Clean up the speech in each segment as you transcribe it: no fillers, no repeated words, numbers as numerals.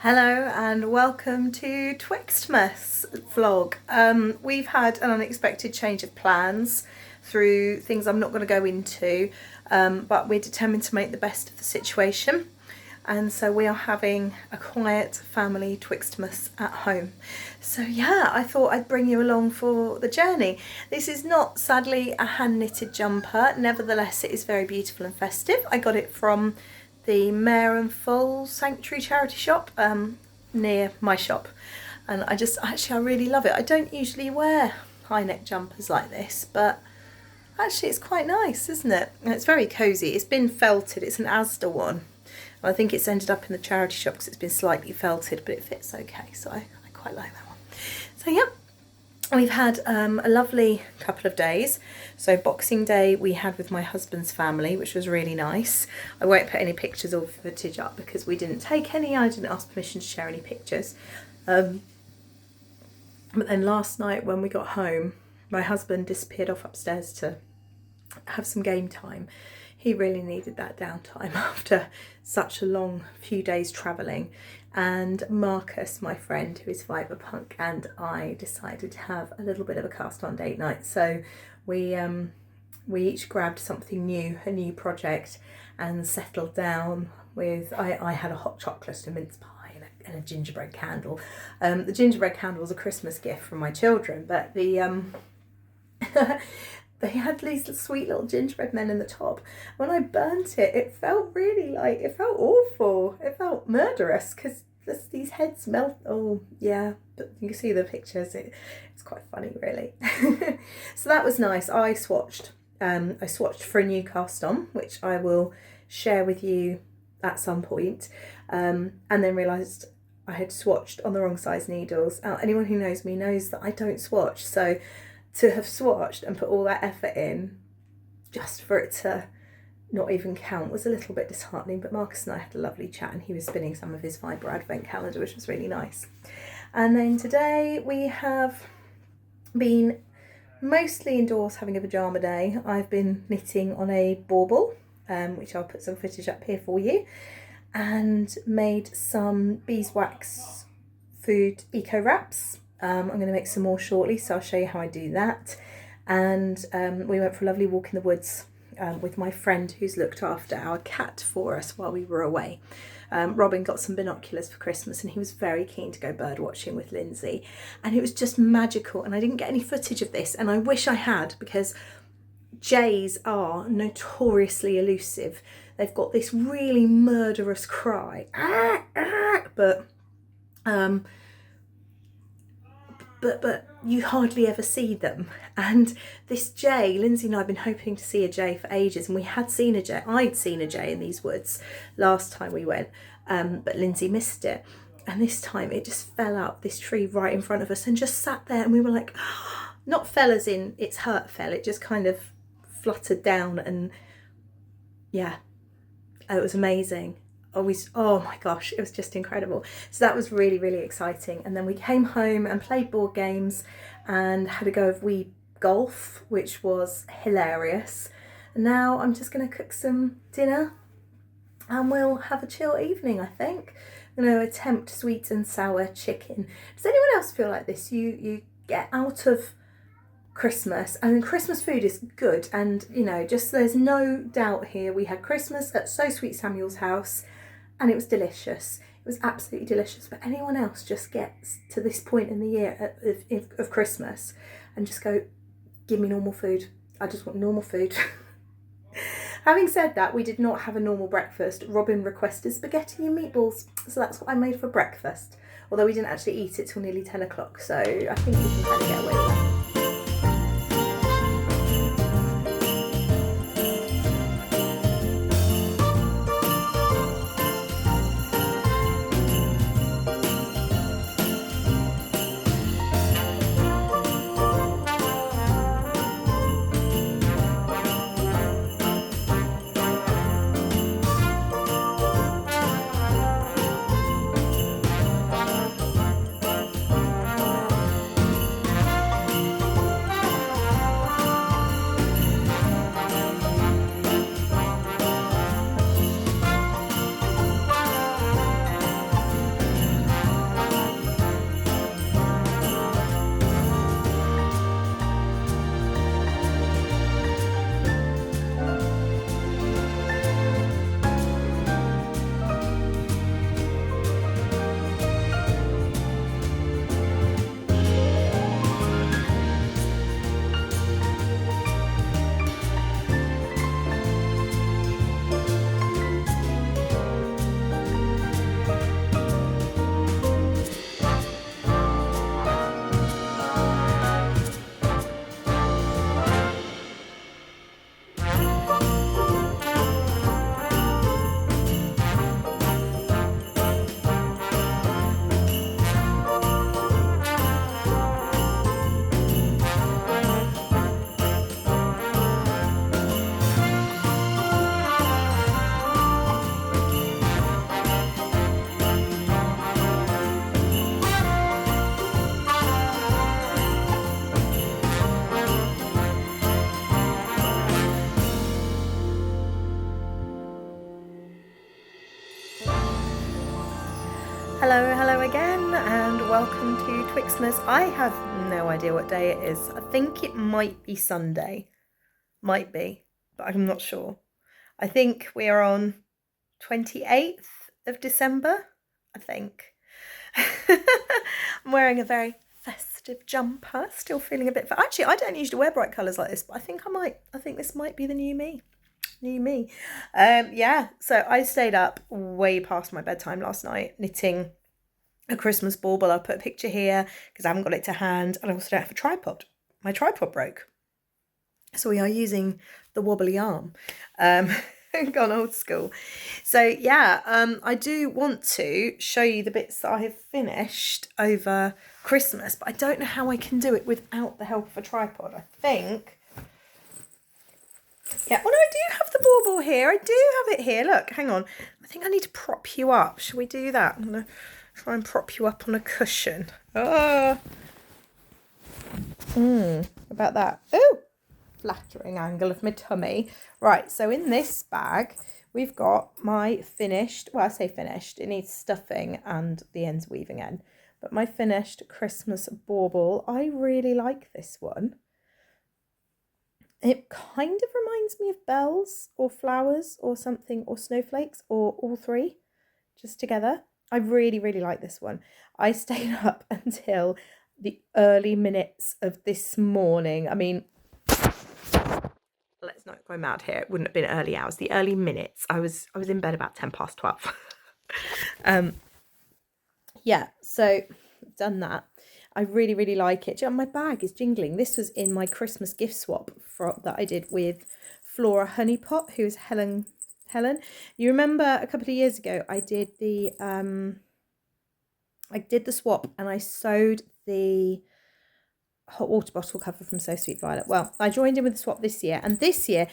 Hello and welcome to twixtmas vlog. We've had an unexpected change of plans through things I'm not going to go into, but we're determined to make the best of the situation, and so we are having a quiet family twixtmas at home. So yeah, I thought I'd bring you along for the journey. This is not sadly a hand knitted jumper, nevertheless it is very beautiful and festive. I got it from the Mare and Foal Sanctuary charity shop near my shop, and I really love it. I don't usually wear high neck jumpers like this, but actually it's quite nice, isn't it? And it's very cozy. It's been felted. It's an Asda one. I think it's ended up in the charity shop because it's been slightly felted, but it fits okay, so I quite like that one. So yeah, we've had a lovely couple of days. So Boxing Day we had with my husband's family, which was really nice. I won't put any pictures or footage up because we didn't take any. I didn't ask permission to share any pictures. But then last night when we got home, my husband disappeared off upstairs to have some game time. He really needed that downtime after such a long few days travelling. And Marcus, my friend, who is Fiberpunk, and I decided to have a little bit of a cast on date night. So we each grabbed something new, a new project, and settled down with, I had a hot chocolate, a mince pie, and a gingerbread candle. The gingerbread candle was a Christmas gift from my children, but the they had these sweet little gingerbread men in the top. When I burnt it, it felt really it felt awful. It felt murderous because these heads melt. Oh yeah, but you can see the pictures. It's quite funny, really. So that was nice. I swatched for a new cast on, which I will share with you at some point. And then realised I had swatched on the wrong size needles. Anyone who knows me knows that I don't swatch, so to have swatched and put all that effort in just for it to not even count was a little bit disheartening. But Marcus and I had a lovely chat, and he was spinning some of his Fibre advent calendar, which was really nice. And then today we have been mostly indoors having a pyjama day. I've been knitting on a bauble, which I'll put some footage up here for you, and made some beeswax food eco wraps. I'm going to make some more shortly, so I'll show you how I do that. And we went for a lovely walk in the woods with my friend who's looked after our cat for us while we were away. Robin got some binoculars for Christmas, and he was very keen to go bird watching with Lindsay, and it was just magical. And I didn't get any footage of this, and I wish I had, because jays are notoriously elusive. They've got this really murderous cry, but you hardly ever see them. And this jay, Lindsay and I have been hoping to see a jay for ages, and we had seen a jay. I'd seen a jay in these woods last time we went, but Lindsay missed it. And this time it just fell out this tree right in front of us and just sat there, and we were like, not fell as in its hurt fell, it just kind of fluttered down, and yeah, it was amazing. Oh my gosh, it was just incredible. So that was really, really exciting. And then we came home and played board games and had a go of wee golf, which was hilarious. And now I'm just going to cook some dinner and we'll have a chill evening, I think. I'm going to attempt sweet and sour chicken. Does anyone else feel like this? You get out of Christmas, and Christmas food is good, and you know, just there's no doubt here, we had Christmas at So Sweet Samuel's house, and it was delicious. It was absolutely delicious. But anyone else just gets to this point in the year of Christmas and just go, give me normal food. I just want normal food. Having said that, we did not have a normal breakfast. Robin requested spaghetti and meatballs, so that's what I made for breakfast. Although we didn't actually eat it till nearly 10 o'clock, so I think we can kind of get away with that. Hello again, and welcome to Twixtmas. I have no idea what day it is. I think it might be Sunday. Might be, but I'm not sure. I think we are on 28th of December, I think. I'm wearing a very festive jumper, still feeling a bit... Actually, I don't usually wear bright colours like this, but I think I might. I think this might be the new me. Yeah, so I stayed up way past my bedtime last night knitting a Christmas bauble. I'll put a picture here because I haven't got it to hand, and I also don't have a tripod. My tripod broke, so we are using the wobbly arm. Gone old school. So yeah, I do want to show you the bits that I have finished over Christmas, but I don't know how I can do it without the help of a tripod. I think... Yeah, well, no, I do have the bauble here. I do have it here. Look, hang on. I think I need to prop you up. Shall we do that? I'm going to try and prop you up on a cushion. Oh. About that. Oh, flattering angle of my tummy. Right, so in this bag, we've got my finished, well, I say finished. It needs stuffing and the ends weaving in. But my finished Christmas bauble. I really like this one. It kind of reminds me of bells or flowers or something, or snowflakes, or all three just together. I really, really like this one. I stayed up until the early minutes of this morning. I mean, let's not go mad here. It wouldn't have been early hours. The early minutes. I was in bed about 12:10. Yeah, so I've done that. I really, really like it. My bag is jingling. This was in my Christmas gift swap that I did with Flora Honeypot, who is Helen. You remember a couple of years ago, I did the swap, and I sewed the hot water bottle cover from So Sweet Violet. Well, I joined in with the swap this year, and this year,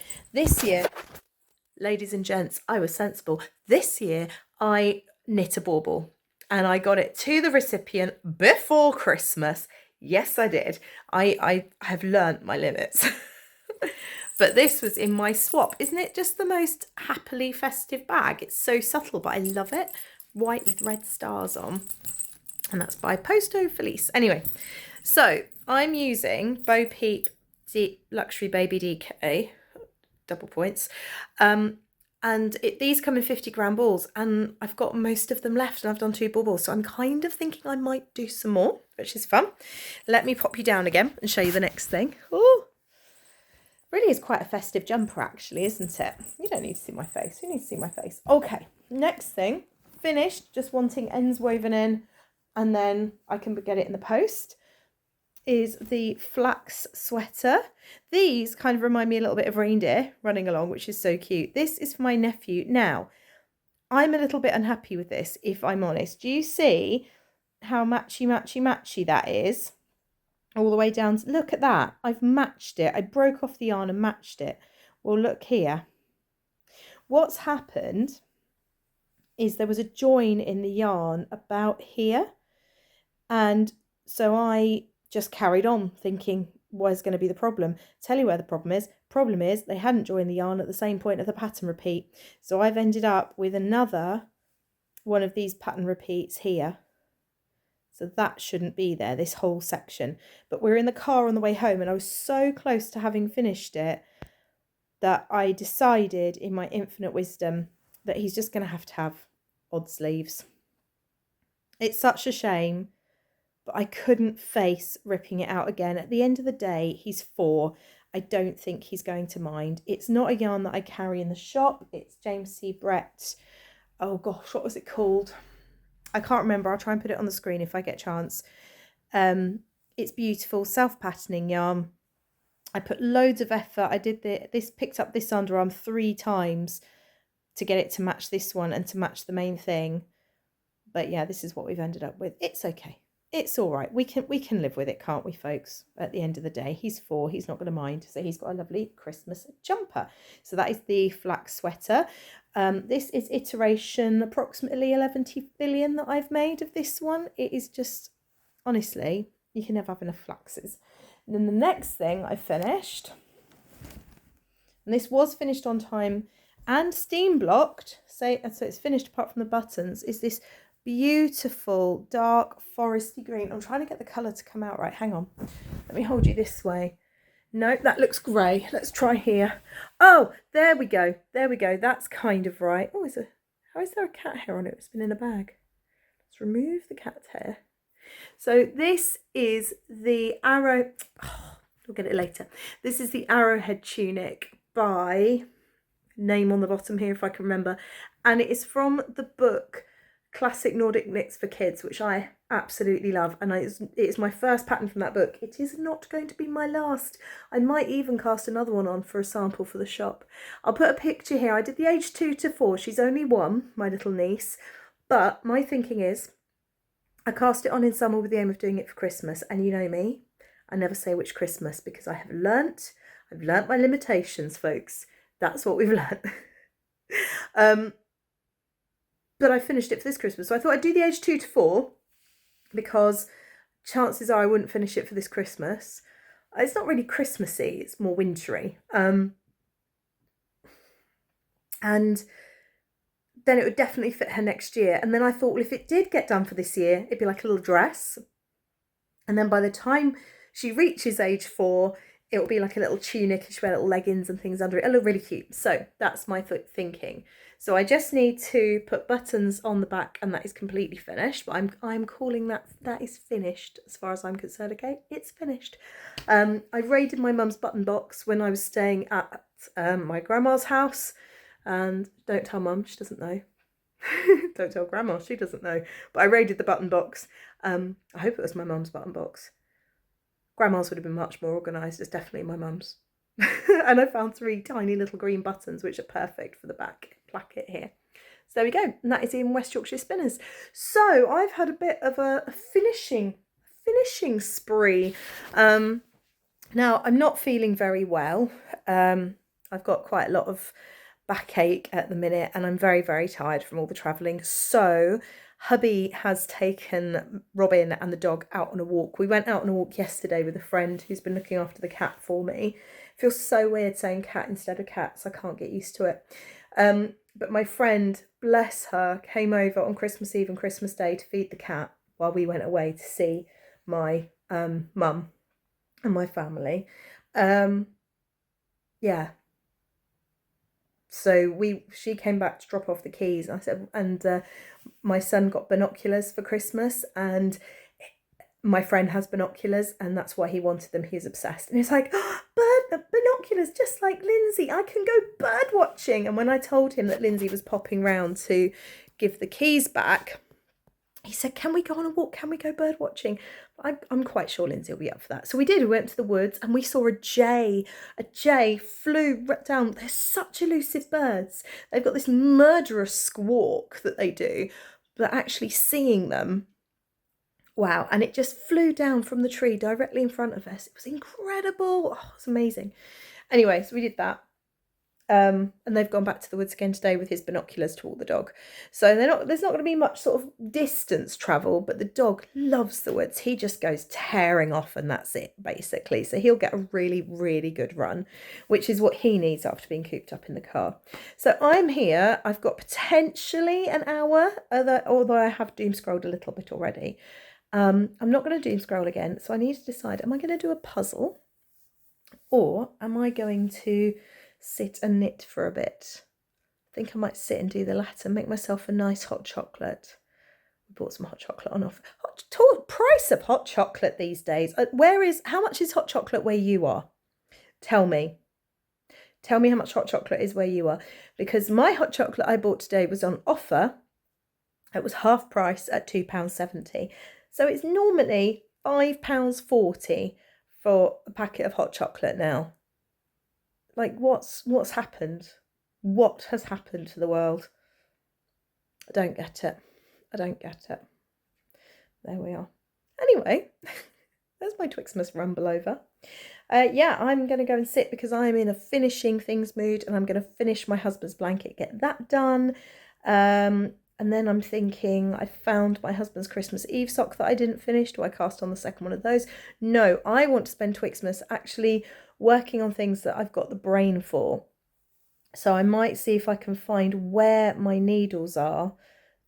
ladies and gents, I was sensible. This year, I knit a bauble. And I got it to the recipient before Christmas. Yes, I did. I have learnt my limits. But this was in my swap. Isn't it just the most happily festive bag? It's so subtle, but I love it. White with red stars on. And that's by Posto Felice. Anyway, so I'm using Bo Peep Luxury Baby DK. Double points. And these come in 50-gram balls, and I've got most of them left, and I've done 2 baubles, so I'm kind of thinking I might do some more, which is fun. Let me pop you down again and show you the next thing. Oh, really is quite a festive jumper, actually, isn't it? You don't need to see my face. Who needs to see my face? Okay, next thing, finished, just wanting ends woven in, and then I can get it in the post, is the flax sweater. These kind of remind me a little bit of reindeer running along, which is so cute. This is for my nephew. Now, I'm a little bit unhappy with this, if I'm honest. Do you see how matchy that is? All the way down. Look at that. I've matched it. I broke off the yarn and matched it. Well, look here. What's happened is there was a join in the yarn about here. And so I just carried on thinking, where's going to be the problem? Tell you where the problem is. Problem is they hadn't joined the yarn at the same point of the pattern repeat. So I've ended up with another one of these pattern repeats here. So that shouldn't be there, this whole section. But we're in the car on the way home, and I was so close to having finished it that I decided in my infinite wisdom that he's just going to have odd sleeves. It's such a shame. But I couldn't face ripping it out again. At the end of the day, he's 4. I don't think he's going to mind. It's not a yarn that I carry in the shop. It's James C. Brett. Oh gosh, what was it called? I can't remember. I'll try and put it on the screen if I get a chance. It's beautiful, self-patterning yarn. I put loads of effort. I did picked up this underarm 3 times to get it to match this one and to match the main thing. But yeah, this is what we've ended up with. It's okay. It's all right. We can live with it, can't we, folks? At the end of the day, he's 4. He's not going to mind. So he's got a lovely Christmas jumper. So that is the flax sweater. This is iteration approximately 11 billion that I've made of this one. It is just, honestly, you can never have enough flaxes. And then the next thing I finished, and this was finished on time and steam blocked, so it's finished apart from the buttons, is this beautiful dark foresty green. I'm trying to get the colour to come out right. Hang on. Let me hold you this way. No, that looks grey. Let's try here. Oh, there we go. There we go. That's kind of right. Oh, how is there a cat hair on it? It's been in a bag. Let's remove the cat's hair. So this is the arrow. Oh, we'll get it later. This is the Arrowhead tunic by name on the bottom here if I can remember, and it is from the book Classic Nordic Knits for Kids, which I absolutely love, and it's my first pattern from that book. It is not going to be my last. I might even cast another one on for a sample for the shop. I'll put a picture here. I did the age 2 to 4. She's only 1, my little niece, but my thinking is I cast it on in summer with the aim of doing it for Christmas, and you know me, I never say which Christmas because I've learnt my limitations, folks. That's what we've learnt. But I finished it for this Christmas. So I thought I'd do the age 2 to 4 because chances are I wouldn't finish it for this Christmas. It's not really Christmassy, it's more wintry. And then it would definitely fit her next year. And then I thought, well, if it did get done for this year, it'd be like a little dress. And then by the time she reaches age 4, it will be like a little tunic. She'll wear little leggings and things under it. It'll look really cute. So that's my thinking. So I just need to put buttons on the back and that is completely finished. But I'm calling that is finished as far as I'm concerned. Okay, it's finished. I raided my mum's button box when I was staying at my grandma's house. And don't tell mum, she doesn't know. Don't tell grandma, she doesn't know. But I raided the button box. I hope it was my mum's button box. Grandma's would have been much more organised. It's definitely my mum's. And I found 3 tiny little green buttons, which are perfect for the back placket here. So there we go. And that is in West Yorkshire Spinners. So I've had a bit of a finishing spree. Now, I'm not feeling very well. I've got quite a lot of backache at the minute and I'm very, very tired from all the travelling. So hubby has taken Robin and the dog out on a walk. We went out on a walk yesterday with a friend who's been looking after the cat for me. It feels so weird saying cat instead of cats. I can't get used to it. But my friend, bless her, came over on Christmas Eve and Christmas Day to feed the cat while we went away to see my mum and my family. Yeah. So she came back to drop off the keys. I said, and my son got binoculars for Christmas, and my friend has binoculars, and that's why he wanted them. He's obsessed, and he's like, oh, binoculars, just like Lindsay. I can go bird watching. And when I told him that Lindsay was popping round to give the keys back, he said, can we go on a walk? Can we go bird watching? I'm quite sure Lindsay will be up for that. So we did. We went to the woods and we saw a jay. A jay flew right down. They're such elusive birds. They've got this murderous squawk that they do, but actually seeing them, wow. And it just flew down from the tree directly in front of us. It was incredible. Oh, it's amazing. Anyway, so we did that. And they've gone back to the woods again today with his binoculars to walk the dog. So there's not going to be much sort of distance travel, but the dog loves the woods. He just goes tearing off and that's it, basically. So he'll get a really, really good run, which is what he needs after being cooped up in the car. So I'm here. I've got potentially an hour, although I have doom scrolled a little bit already. I'm not going to doom scroll again. So I need to decide, am I going to do a puzzle or am I going to sit and knit for a bit? I think I might sit and do the latter, make myself a nice hot chocolate. We bought some hot chocolate on offer. Price of hot chocolate these days. How much is hot chocolate where you are? Tell me how much hot chocolate is where you are, because my hot chocolate I bought today was on offer. It was half price at £2.70. So it's normally £5.40 for a packet of hot chocolate now. Like, what's happened? What has happened to the world? I don't get it. There we are. Anyway, there's my Twixtmas rumble over. Yeah, I'm going to go and sit because I'm in a finishing things mood and I'm going to finish my husband's blanket, get that done. And then I'm thinking, I found my husband's Christmas Eve sock that I didn't finish. Do I cast on the second one of those? No, I want to spend Twixtmas actually working on things that I've got the brain for. So I might see if I can find where my needles are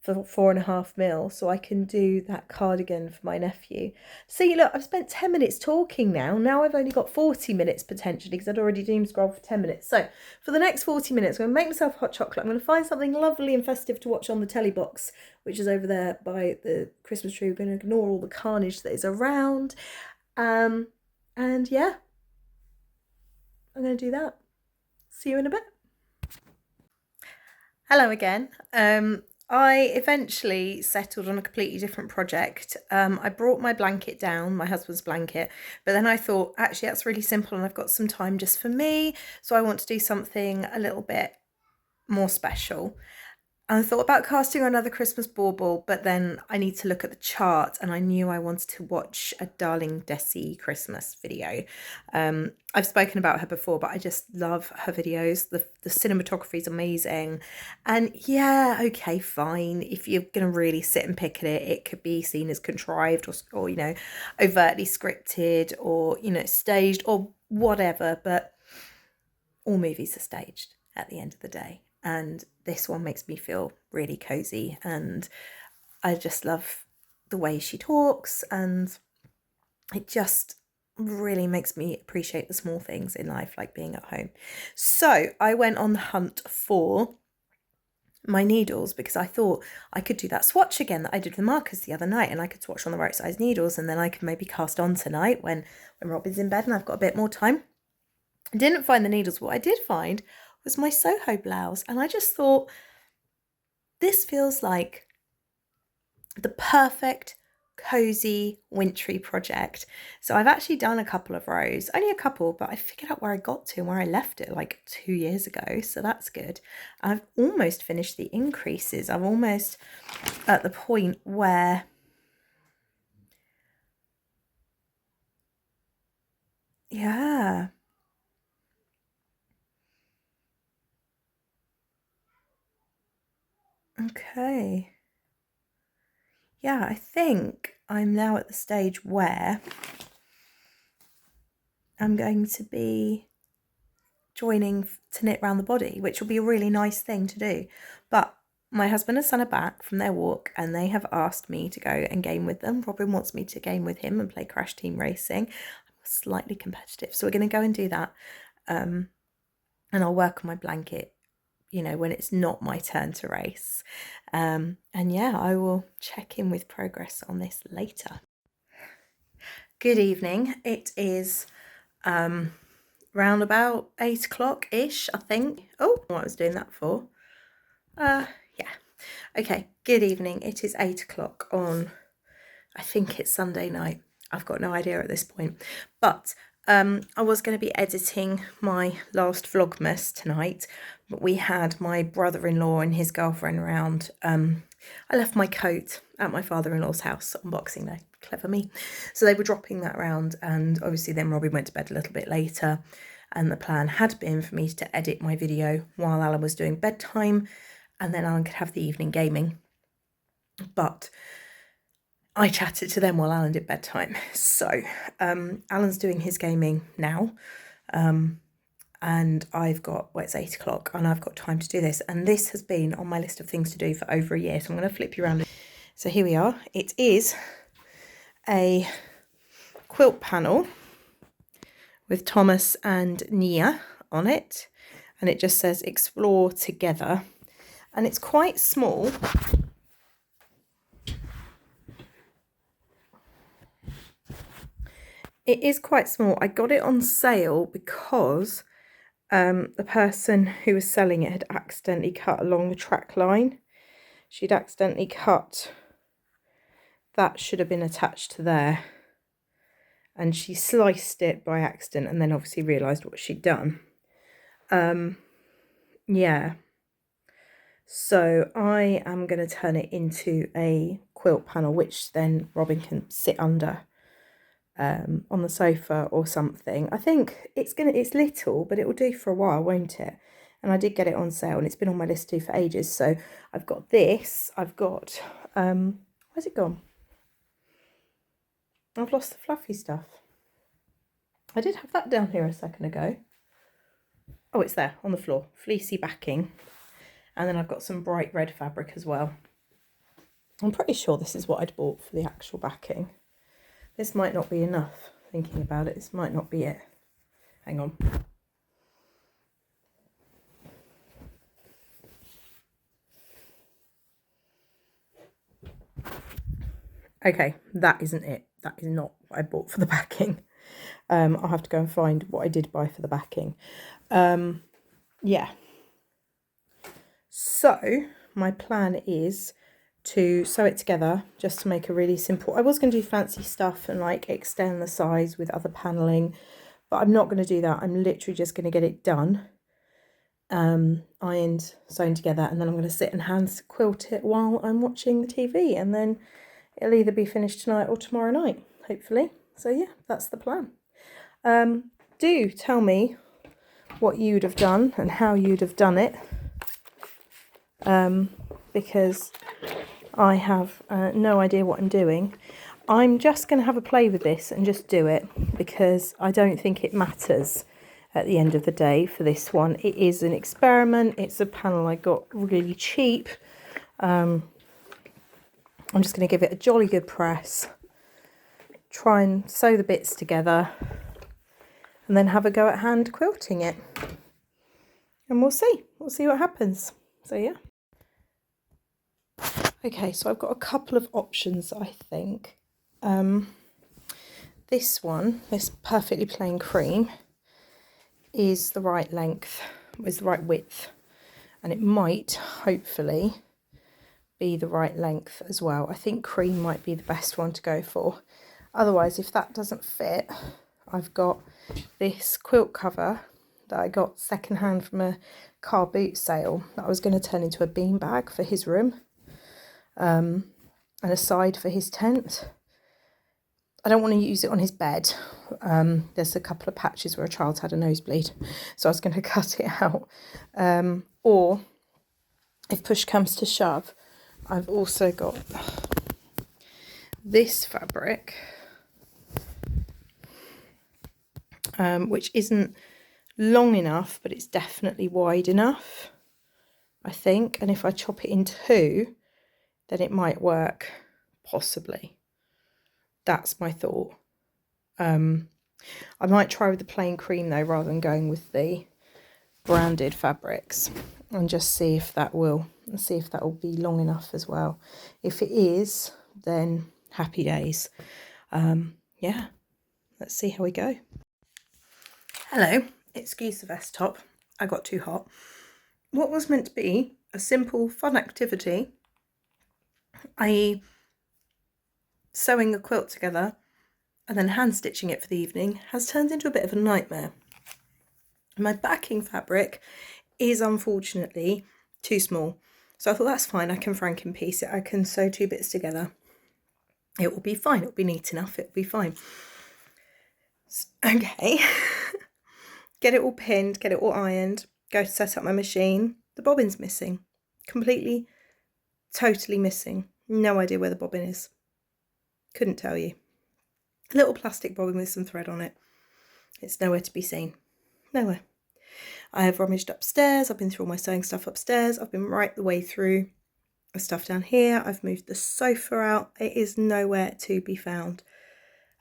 for 4.5 mil, so I can do that cardigan for my nephew. See, look, I've spent 10 minutes talking now. Now I've only got 40 minutes potentially because I'd already doom scrolled for 10 minutes. So for the next 40 minutes, I'm going to make myself hot chocolate. I'm going to find something lovely and festive to watch on the telly box, which is over there by the Christmas tree. We're going to ignore all the carnage that is around. And yeah, I'm going to do that. See you in a bit. Hello again. I eventually settled on a completely different project. I brought my blanket down, my husband's blanket, but then I thought, actually, that's really simple and I've got some time just for me. So I want to do something a little bit more special. And I thought about casting on another Christmas bauble, but then I need to look at the chart and I knew I wanted to watch a Darling Desi Christmas video. I've spoken about her before, but I just love her videos. The cinematography is amazing. And yeah, okay, fine. If you're going to really sit and pick at it, it could be seen as contrived or you know, overtly scripted or, you know, staged or whatever. But all movies are staged at the end of the day. And this one makes me feel really cozy, and I just love the way she talks, and it just really makes me appreciate the small things in life, like being at home. So I went on the hunt for my needles because I thought I could do that swatch again that I did with the markers the other night, and I could swatch on the right size needles, and then I could maybe cast on tonight when Robin's in bed and I've got a bit more time. I didn't find the needles. What I did find was my Soho blouse, and I just thought, this feels like the perfect cozy wintry project. So I've actually done a couple of rows, only a couple, but I figured out where I got to and where I left it like 2 years ago, so that's good. I've almost finished the increases. I'm almost at the point where yeah, okay. Yeah, I think I'm now at the stage where I'm going to be joining to knit around the body, which will be a really nice thing to do. But my husband and son are back from their walk and they have asked me to go and game with them. Robin wants me to game with him and play Crash Team Racing. I'm slightly competitive, so we're going to go and do that. And I'll work on my blanket, you know, when it's not my turn to race. And yeah, I will check in with progress on this later. Good evening. It is round about 8 o'clock-ish, I think. Oh, what I was doing that for. Yeah. Okay, good evening. It is 8 o'clock on, I think it's Sunday night. I've got no idea at this point. But I was going to be editing my last Vlogmas tonight, but we had my brother-in-law and his girlfriend around. I left my coat at my father-in-law's house on Boxing Day. Clever me. So they were dropping that around, and obviously then Robbie went to bed a little bit later, and the plan had been for me to edit my video while Alan was doing bedtime, and then Alan could have the evening gaming. But I chatted to them while Alan did bedtime. So Alan's doing his gaming now, and I've got, well, it's 8 o'clock and I've got time to do this, and this has been on my list of things to do for over a year, so I'm going to flip you around. So here we are. It is a quilt panel with Thomas and Nia on it, and it just says explore together, and it's quite small. It is quite small. I got it on sale because the person who was selling it had accidentally cut along the track line. She'd accidentally cut, that should have been attached to there, and she sliced it by accident and then obviously realised what she'd done. Yeah, so I am going to turn it into a quilt panel, which then Robin can sit under on the sofa or something. I think it's little, but it will do for a while, won't it? And I did get it on sale, and it's been on my list to do for ages. So I've got this, I've got where's it gone? I've lost the fluffy stuff. I did have that down here a second ago. Oh, it's there on the floor. Fleecy backing. And then I've got some bright red fabric as well. I'm pretty sure this is what I'd bought for the actual backing. This might not be enough. Thinking about it, this might not be it. Hang on. Okay, that isn't it. That is not what I bought for the backing. I'll have to go and find what I did buy for the backing. Yeah. So my plan is to sew it together just to make a really simple. I was going to do fancy stuff and like extend the size with other paneling, but I'm not going to do that. I'm literally just going to get it done, ironed, sewn together, and then I'm going to sit and hand quilt it while I'm watching the TV, and then it'll either be finished tonight or tomorrow night, hopefully. So yeah, that's the plan. Do tell me what you'd have done and how you'd have done it, because I have no idea what I'm doing. I'm just going to have a play with this and just do it, because I don't think it matters at the end of the day for this one. It is an experiment. It's a panel I got really cheap. I'm just going to give it a jolly good press, try and sew the bits together, and then have a go at hand quilting it. And we'll see what happens. So yeah. Okay, so I've got a couple of options, I think. This one, this perfectly plain cream, is the right length, is the right width, and it might, hopefully, be the right length as well. I think cream might be the best one to go for. Otherwise, if that doesn't fit, I've got this quilt cover that I got secondhand from a car boot sale that I was going to turn into a bean bag for his room, and a side for his tent. I don't want to use it on his bed. There's a couple of patches where a child's had a nosebleed, so I was going to cut it out. Or if push comes to shove, I've also got this fabric, which isn't long enough, but it's definitely wide enough, I think. And if I chop it in two, then it might work, possibly. That's my thought. I might try with the plain cream though, rather than going with the branded fabrics, and just see if that will be long enough as well. If it is, then happy days. Yeah, let's see how we go. Hello, excuse the vest top, I got too hot. What was meant to be a simple fun activity, i.e. sewing a quilt together and then hand stitching it for the evening, has turned into a bit of a nightmare. My backing fabric is unfortunately too small, so I thought that's fine, I can Frankenpiece it, I can sew two bits together, it will be fine, it'll be neat enough, it'll be fine. Okay, get it all pinned, get it all ironed, go to set up my machine, the bobbin's missing, completely, totally missing, no idea where the bobbin is, couldn't tell you. A little plastic bobbin with some thread on it. It's nowhere to be seen. Nowhere. I have rummaged upstairs. I've been through all my sewing stuff upstairs. I've been right the way through the stuff down here. I've moved the sofa out. It is nowhere to be found.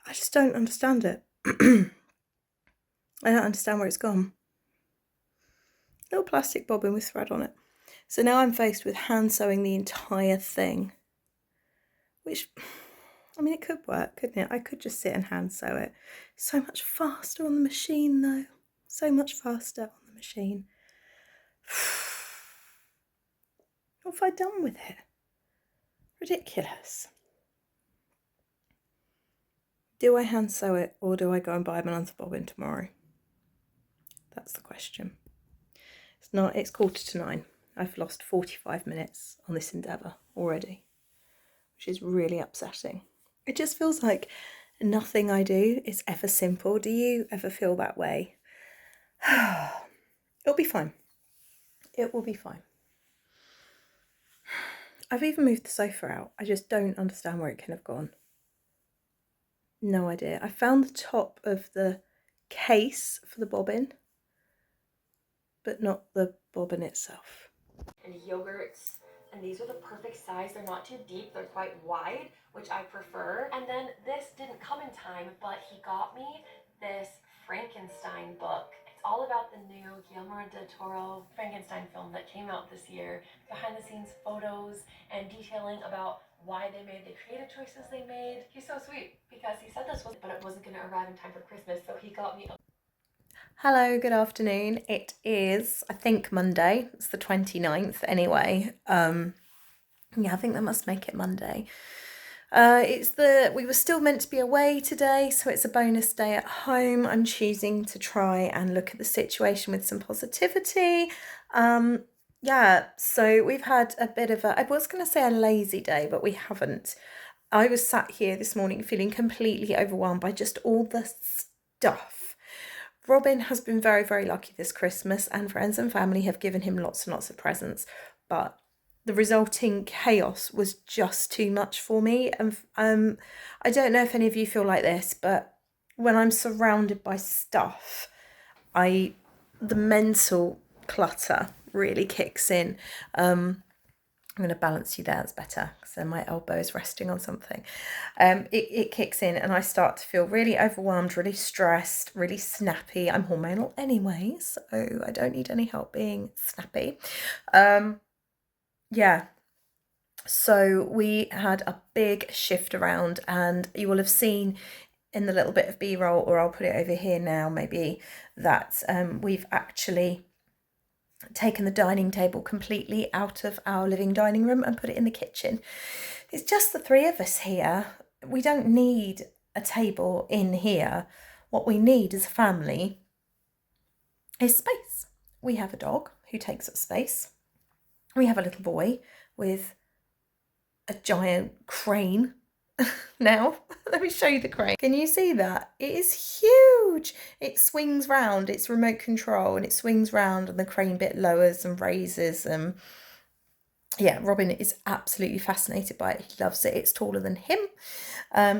I just don't understand it. I don't understand where it's gone. Little plastic bobbin with thread on it. So now I'm faced with hand sewing the entire thing. Which... I mean, it could work, couldn't it? I could just sit and hand sew it. So much faster on the machine, though. So much faster on the machine. What have I done with it? Ridiculous. Do I hand sew it, or do I go and buy another bobbin tomorrow? That's the question. It's 9:15. I've lost 45 minutes on this endeavour already, which is really upsetting. It just feels like nothing I do is ever simple. Do you ever feel that way? It'll be fine. It will be fine. I've even moved the sofa out. I just don't understand where it can have gone. No idea. I found the top of the case for the bobbin, but not the bobbin itself. And yogurts and these are the perfect size. They're not too deep, they're quite wide, which I prefer. And then this didn't come in time, but he got me this Frankenstein book. It's all about the new Guillermo del Toro Frankenstein film that came out this year. Behind the scenes photos and detailing about why they made the creative choices they made. He's so sweet because he said this was, but it wasn't going to arrive in time for Christmas, so he got me. Hello, good afternoon. It is, I think, Monday. It's the 29th anyway. Yeah, I think that must make it Monday. We were still meant to be away today, so it's a bonus day at home. I'm choosing to try and look at the situation with some positivity. Yeah, so we've had a bit of I was going to say a lazy day, but we haven't. I was sat here this morning feeling completely overwhelmed by just all the stuff. Robin has been very, very lucky this Christmas, and friends and family have given him lots and lots of presents, but the resulting chaos was just too much for me. And I don't know if any of you feel like this, but when I'm surrounded by stuff, the mental clutter really kicks in. I'm going to balance you there, that's better, so my elbow is resting on something. It kicks in and I start to feel really overwhelmed, really stressed, really snappy. I'm hormonal anyway, so I don't need any help being snappy. Yeah, so we had a big shift around, and you will have seen in the little bit of B-roll, or I'll put it over here now maybe, that we've actually taken the dining table completely out of our living dining room and put it in the kitchen. It's just the three of us here. We don't need a table in here. What we need as a family is space. We have a dog who takes up space. We have a little boy with a giant crane. Now, let me show you the crane. Can you see that? It is huge. It swings round, it's remote control, and it swings round and the crane bit lowers and raises. Yeah, Robin is absolutely fascinated by it. He loves it. It's taller than him.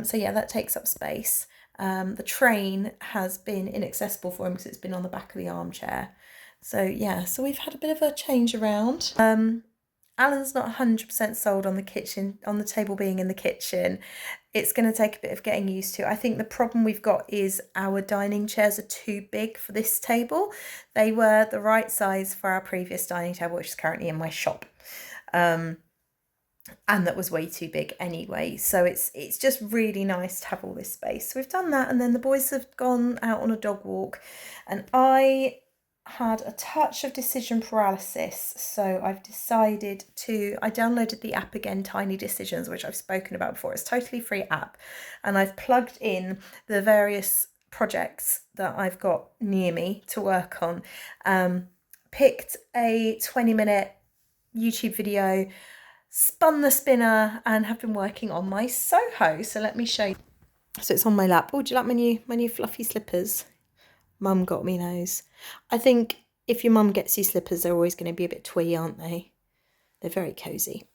So yeah, that takes up space. The train has been inaccessible for him because it's been on the back of the armchair. So yeah, so we've had a bit of a change around. Alan's not 100% sold on the table being in the kitchen. It's going to take a bit of getting used to. I think the problem we've got is our dining chairs are too big for this table. They were the right size for our previous dining table, which is currently in my shop. And that was way too big anyway. So it's just really nice to have all this space. So we've done that, and then the boys have gone out on a dog walk, and I had a touch of decision paralysis, so I've decided I downloaded the app again, Tiny Decisions, which I've spoken about before. It's a totally free app, and I've plugged in the various projects that I've got near me to work on. Picked a 20-minute YouTube video, spun the spinner, and have been working on my Soho. So let me show you. So it's on my lap. Oh, do you like my new fluffy slippers? Mum got me those. I think if your mum gets you slippers, they're always going to be a bit twee, aren't they? They're very cosy.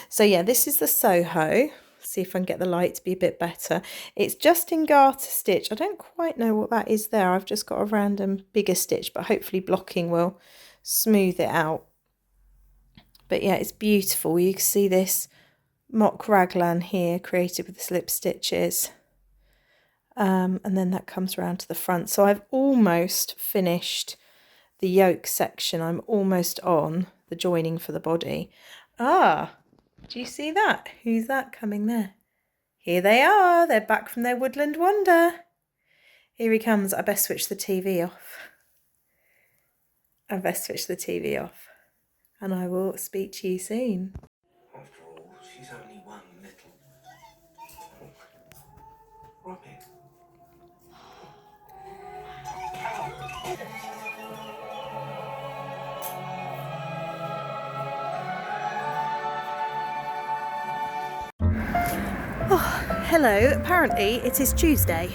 So yeah, this is the Soho. See if I can get the light to be a bit better. It's just in garter stitch. I don't quite know what that is there. I've just got a random bigger stitch, but hopefully blocking will smooth it out. But yeah, it's beautiful. You can see this mock raglan here created with the slip stitches. And then that comes around to the front. So I've almost finished the yoke section. I'm almost on the joining for the body. Ah, do you see that? Who's that coming there? Here they are. They're back from their woodland wander. Here he comes. I best switch the TV off. And I will speak to you soon. After all, she's only one little... Robin. Oh, hello. Apparently it is Tuesday.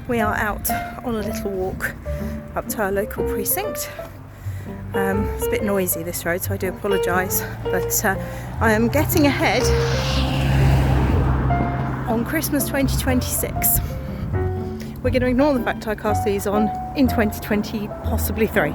We are out on a little walk up to our local precinct. It's a bit noisy this road, so I do apologise, but I am getting ahead on Christmas 2026. We're going to ignore the fact I cast these on in 2020, possibly 3.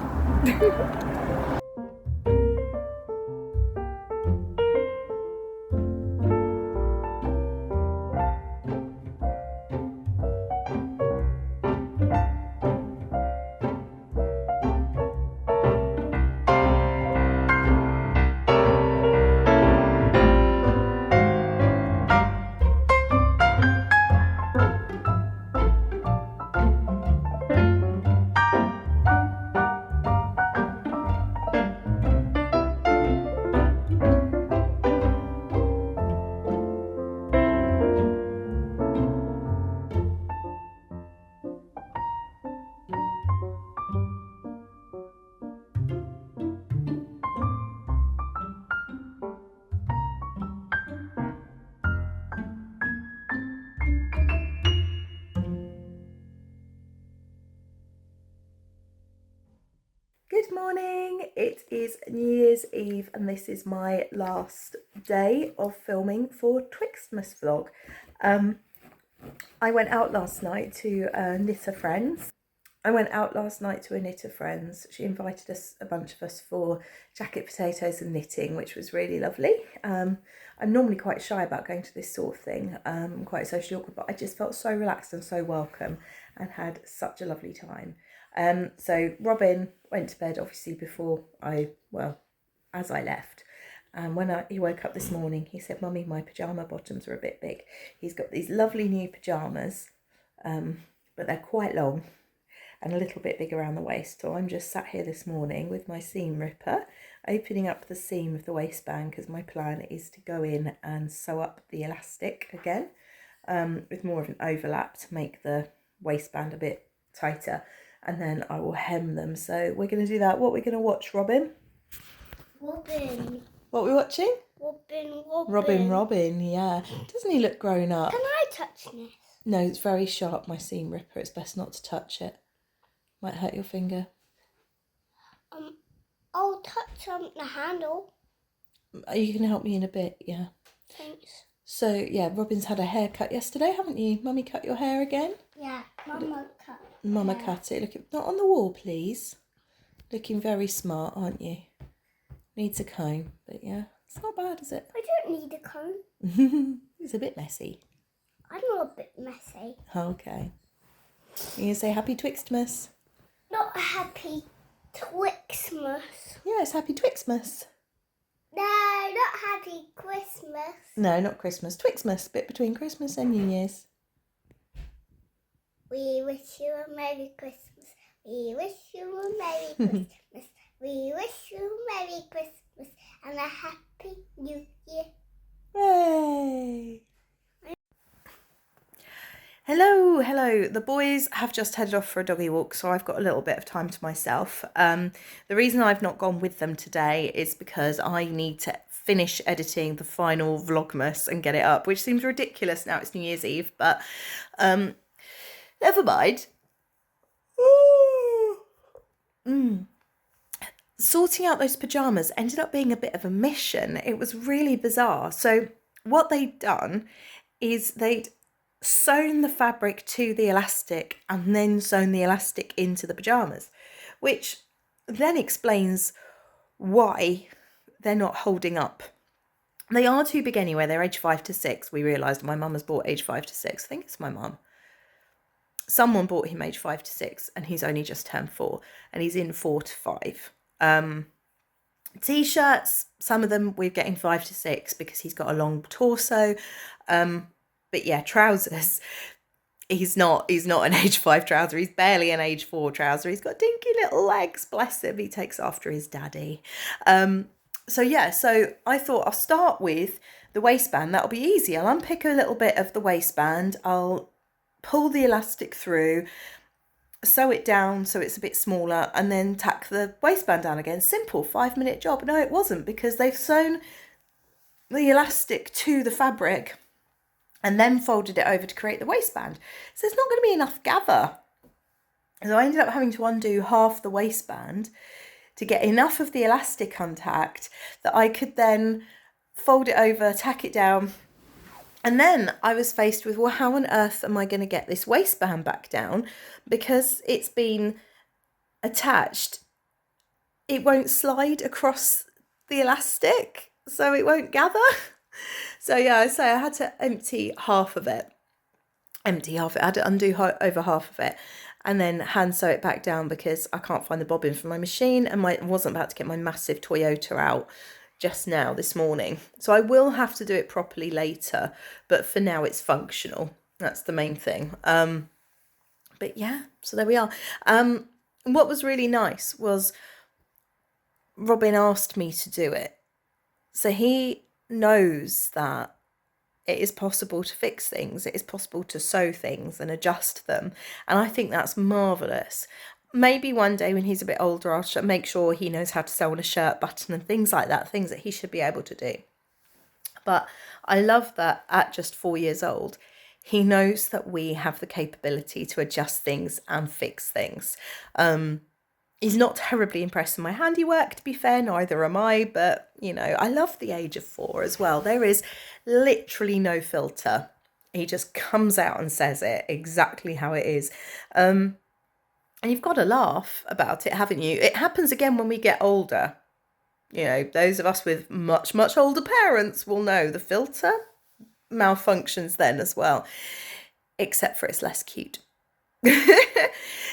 morning. It is New Year's Eve and this is my last day of filming for Twixtmas vlog. I went out last night to Knit a Friends. She invited us, a bunch of us, for jacket potatoes and knitting, which was really lovely. I'm normally quite shy about going to this sort of thing. I'm quite socially awkward, but I just felt so relaxed and so welcome and had such a lovely time. So Robin went to bed obviously before as I left. And when he woke up this morning, he said, "Mummy, my pyjama bottoms are a bit big." He's got these lovely new pyjamas, but they're quite long and a little bit big around the waist. So I'm just sat here this morning with my seam ripper, opening up the seam of the waistband because my plan is to go in and sew up the elastic again with more of an overlap to make the waistband a bit tighter, and then I will hem them. So we're going to do that. What we're going to watch, Robin? Robin. What are we watching? Robin. Yeah. Doesn't he look grown up? Can I touch this? No, it's very sharp, my seam ripper. It's best not to touch it. Might hurt your finger. I'll touch the handle. You can help me in a bit, yeah. Thanks. So, yeah, Robin's had a haircut yesterday, haven't you? Mummy cut your hair again? Yeah, Mama cut. Mama cut it. Look, not on the wall, please. Looking very smart, aren't you? Needs a comb, but yeah, it's not bad, is it? I don't need a comb. It's a bit messy. I'm not a bit messy. Okay. You gonna say Happy Twixtmas? Not happy Twixtmas. Yeah, it's Happy Twixtmas. No, not happy Christmas. No, not Christmas. Twixtmas, bit between Christmas and New Year's. We wish you a Merry Christmas. We wish you a Merry Christmas. We wish you a Merry Christmas and a Happy New Year. Hooray! Hello. The boys have just headed off for a doggy walk, so I've got a little bit of time to myself. The reason I've not gone with them today is because I need to finish editing the final Vlogmas and get it up, which seems ridiculous now it's New Year's Eve, but never mind. Sorting out those pyjamas ended up being a bit of a mission. It was really bizarre. So what they'd done is they'd sewn the fabric to the elastic and then sewn the elastic into the pyjamas, which then explains why they're not holding up. They are too big anyway. They're age 5 to 6. We realised my mum has bought age 5 to 6. I think it's my mum. Someone bought him age 5 to 6 and he's only just turned 4 and he's in 4 to 5. T-shirts, some of them we're getting 5 to 6 because he's got a long torso. But yeah, trousers, he's not an age 5 trouser. He's barely an age 4 trouser. He's got dinky little legs, bless him. He takes after his daddy. So I thought I'll start with the waistband. That'll be easy. I'll unpick a little bit of the waistband. I'll pull the elastic through, sew it down so it's a bit smaller, and then tack the waistband down again. Simple 5-minute job. No, it wasn't, because they've sewn the elastic to the fabric and then folded it over to create the waistband. So there's not going to be enough gather. So I ended up having to undo half the waistband to get enough of the elastic untacked that I could then fold it over, tack it down. And then I was faced with, well, how on earth am I going to get this waistband back down? Because it's been attached, it won't slide across the elastic, so it won't gather. So yeah, I had to empty half of it. I had to undo over half of it and then hand sew it back down because I can't find the bobbin for my machine, and I wasn't about to get my massive Toyota out just now this morning. So I will have to do it properly later, but for now it's functional. That's the main thing. But yeah, so there we are. What was really nice was Robin asked me to do it. So he knows that it is possible to fix things. It is possible to sew things and adjust them. And I think that's marvellous. Maybe one day when he's a bit older, I'll make sure he knows how to sew on a shirt button and things like that, things that he should be able to do. But I love that at just 4 years old, he knows that we have the capability to adjust things and fix things. He's not terribly impressed with my handiwork, to be fair, neither am I, but, you know, I love the age of 4 as well. There is literally no filter. He just comes out and says it exactly how it is. And you've got to laugh about it, haven't you? It happens again when we get older. You know, those of us with much, much older parents will know the filter malfunctions then as well, except for it's less cute.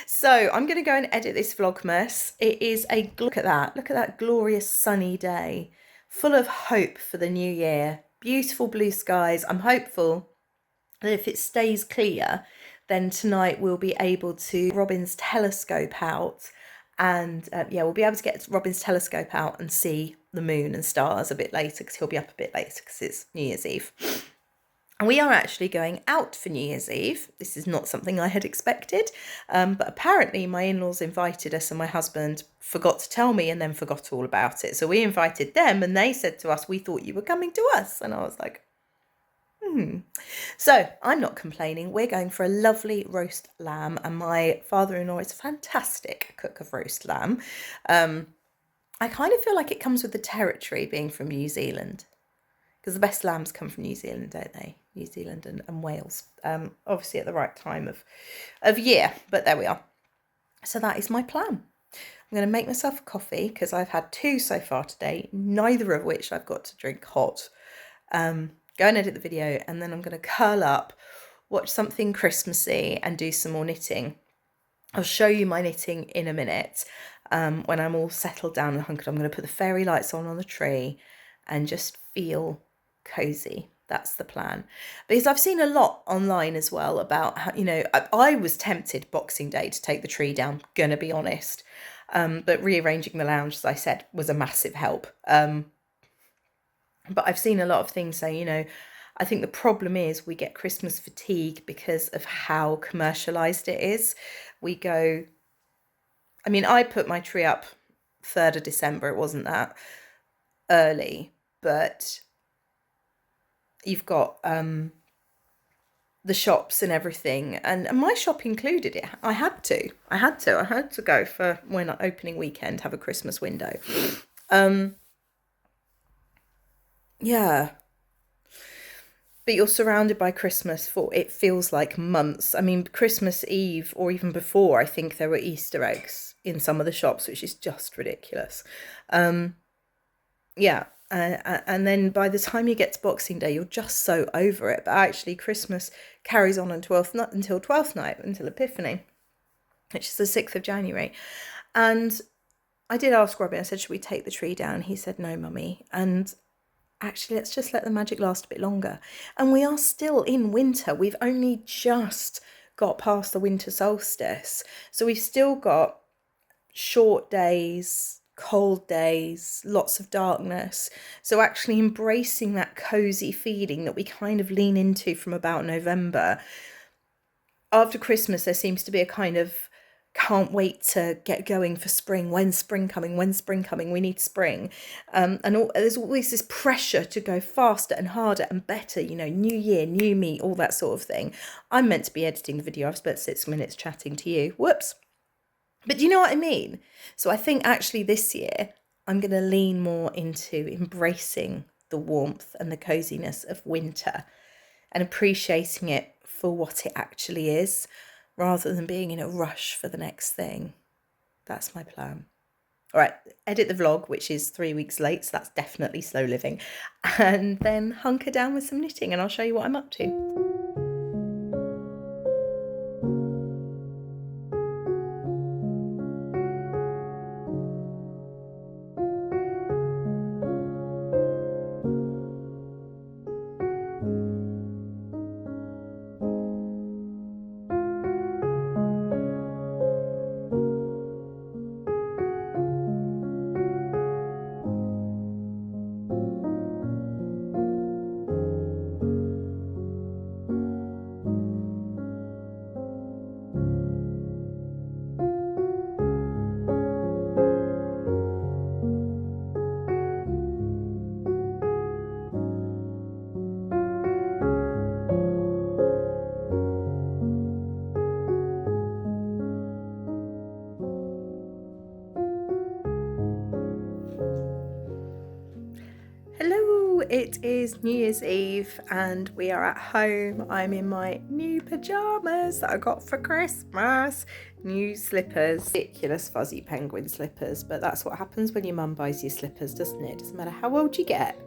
So I'm going to go and edit this Vlogmas. It is look at that glorious sunny day, full of hope for the new year. Beautiful blue skies. I'm hopeful that if it stays clear, then tonight we'll be able to Robin's telescope out, and yeah, we'll be able to get Robin's telescope out and see the moon and stars a bit later, because he'll be up a bit later because it's New Year's Eve. And we are actually going out for New Year's Eve. This is not something I had expected, but apparently my in-laws invited us and my husband forgot to tell me and then forgot all about it. So we invited them and they said to us, we thought you were coming to us. And I was like, So I'm not complaining. We're going for a lovely roast lamb, and my father-in-law is a fantastic cook of roast lamb. I kind of feel like it comes with the territory being from New Zealand, because the best lambs come from New Zealand, don't they? New Zealand and Wales. Obviously at the right time of year, but there we are. So that is my plan. I'm going to make myself a coffee because I've had 2 so far today, neither of which I've got to drink hot. Go and edit the video, and then I'm going to curl up, watch something Christmassy and do some more knitting. I'll show you my knitting in a minute. When I'm all settled down and hunkered, I'm going to put the fairy lights on the tree and just feel cozy. That's the plan. Because I've seen a lot online as well about how, you know, I was tempted Boxing Day to take the tree down, gonna be honest. But rearranging the lounge, as I said, was a massive help. But I've seen a lot of things saying, you know, I think the problem is we get Christmas fatigue because of how commercialised it is. We go, I mean, I put my tree up 3rd of December. It wasn't that early, but you've got the shops and everything, and my shop included it. I had to go for when opening weekend, have a Christmas window. Yeah, but you're surrounded by Christmas for, it feels like months. I mean, Christmas Eve or even before, I think there were Easter eggs in some of the shops, which is just ridiculous. Yeah. And then by the time you get to Boxing Day, you're just so over it. But actually, Christmas carries on until Twelfth night, until Epiphany, which is the 6th of January. And I did ask Robin, I said, should we take the tree down? He said, no, mummy. And actually, let's just let the magic last a bit longer. And we are still in winter. We've only just got past the winter solstice. So we've still got short days, cold days, lots of darkness. So actually embracing that cozy feeling that we kind of lean into from about November. After Christmas, there seems to be a kind of can't wait to get going for spring. When's spring coming? We need spring. There's always this pressure to go faster and harder and better, you know, new year, new me, all that sort of thing. I'm meant to be editing the video. I've spent 6 minutes chatting to you. Whoops. But do you know what I mean? So I think actually this year I'm going to lean more into embracing the warmth and the coziness of winter and appreciating it for what it actually is, rather than being in a rush for the next thing. That's my plan. All right, edit the vlog, which is 3 weeks late, so that's definitely slow living, and then hunker down with some knitting, and I'll show you what I'm up to. It is New Year's Eve and we are at home. I'm in my new pyjamas that I got for Christmas. New slippers, ridiculous fuzzy penguin slippers, but that's what happens when your mum buys you slippers, doesn't it? Doesn't matter how old you get.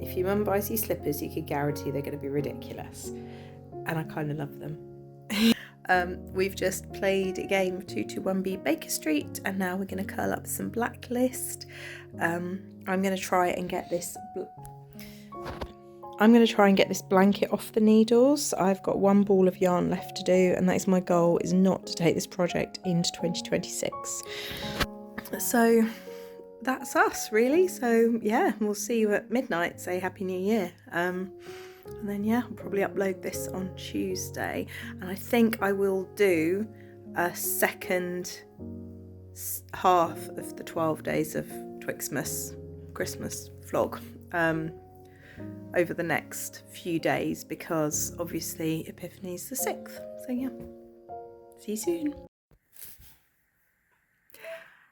If your mum buys you slippers, you can guarantee they're going to be ridiculous. And I kind of love them. We've just played a game of 221B Baker Street and now we're going to curl up some blacklist. I'm going to try and get this blanket off the needles. I've got one ball of yarn left to do and that is my goal, is not to take this project into 2026. So that's us really. So yeah, we'll see you at midnight. Say Happy New Year. And then yeah, I'll probably upload this on Tuesday and I think I will do a second half of the 12 days of Twixtmas Christmas vlog over the next few days because obviously Epiphany's the 6th. So yeah, see you soon.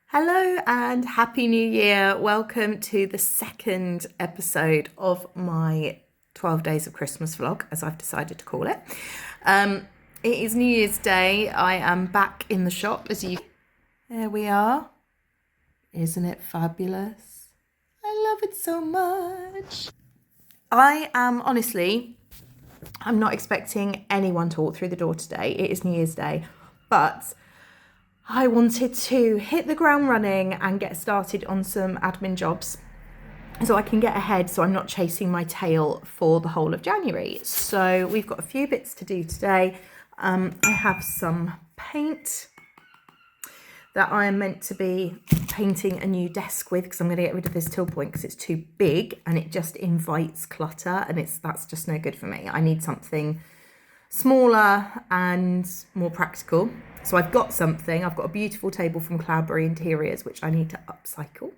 Hello and Happy New Year. Welcome to the second episode of my 12 days of Christmas vlog, as I've decided to call it. It is New Year's Day. I am back in the shop there we are. Isn't it fabulous? I love it so much. I'm not expecting anyone to walk through the door today. It is New Year's Day, but I wanted to hit the ground running and get started on some admin jobs so I can get ahead so I'm not chasing my tail for the whole of January. So we've got a few bits to do today. I have some paint that I am meant to be painting a new desk with because I'm going to get rid of this till point because it's too big and it just invites clutter and that's just no good for me. I need something smaller and more practical. So I've got a beautiful table from Cloudberry Interiors which I need to upcycle.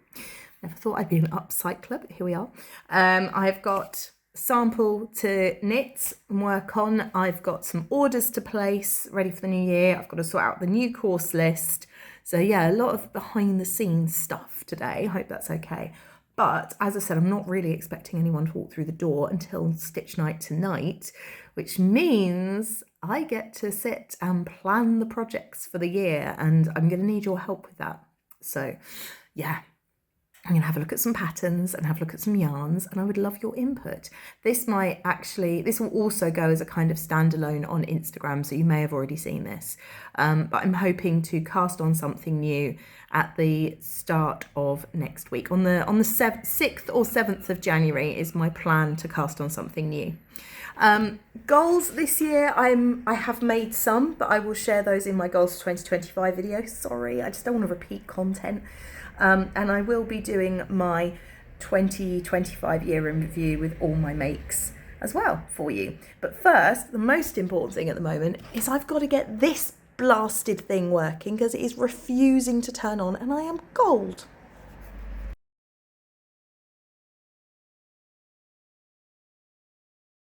Never thought I'd be an upcycler, but here we are. I've got a sample to knit and work on. I've got some orders to place ready for the new year. I've got to sort out the new course list. So yeah, a lot of behind the scenes stuff today. I hope that's okay. But as I said, I'm not really expecting anyone to walk through the door until Stitch Night tonight, which means I get to sit and plan the projects for the year and I'm going to need your help with that. So yeah. I'm going to have a look at some patterns and have a look at some yarns and I would love your input. This will also go as a kind of standalone on Instagram, so you may have already seen this. But I'm hoping to cast on something new at the start of next week. On the 6th or 7th of January is my plan to cast on something new. Goals this year, I have made some, but I will share those in my goals for 2025 video. Sorry, I just don't want to repeat content. And I will be doing my 2025 year in review with all my makes as well for you. But first, the most important thing at the moment is I've got to get this blasted thing working because it is refusing to turn on and I am gold.